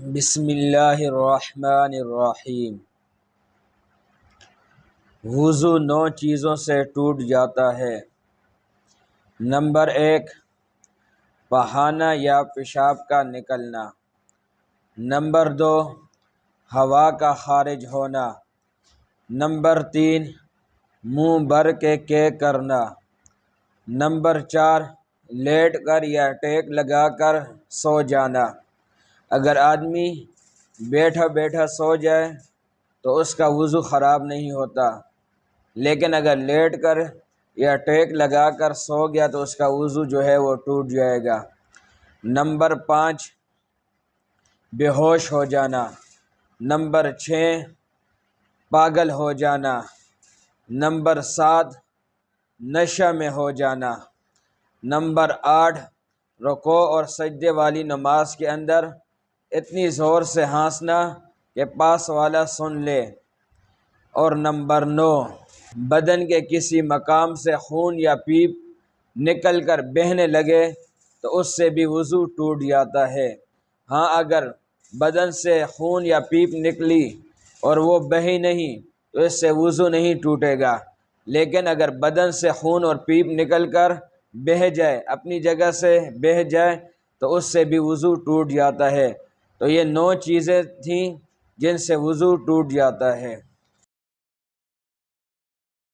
بسم اللہ الرحمن الرحیم۔ وضو 9 چیزوں سے ٹوٹ جاتا ہے۔ نمبر 1، بہانا یا پیشاب کا نکلنا۔ نمبر 2، ہوا کا خارج ہونا۔ نمبر 3، منہ بھر کے کرنا۔ نمبر 4، لیٹ کر یا ٹیک لگا کر سو جانا۔ اگر آدمی بیٹھا بیٹھا سو جائے تو اس کا وضو خراب نہیں ہوتا، لیکن اگر لیٹ کر یا ٹیک لگا کر سو گیا تو اس کا وضو جو ہے وہ ٹوٹ جائے گا۔ نمبر 5، بے ہوش ہو جانا۔ نمبر 6، پاگل ہو جانا۔ نمبر 7، نشہ میں ہو جانا۔ نمبر 8، رکوع اور سجدے والی نماز کے اندر اتنی زور سے ہنسنا کہ پاس والا سن لے۔ اور نمبر 9، بدن کے کسی مقام سے خون یا پیپ نکل کر بہنے لگے تو اس سے بھی وضو ٹوٹ جاتا ہے۔ ہاں، اگر بدن سے خون یا پیپ نکلی اور وہ بہی نہیں تو اس سے وضو نہیں ٹوٹے گا، لیکن اگر بدن سے خون اور پیپ نکل کر بہہ جائے، اپنی جگہ سے بہہ جائے تو اس سے بھی وضو ٹوٹ جاتا ہے۔ تو یہ 9 چیزیں تھیں جن سے وضو ٹوٹ جاتا ہے۔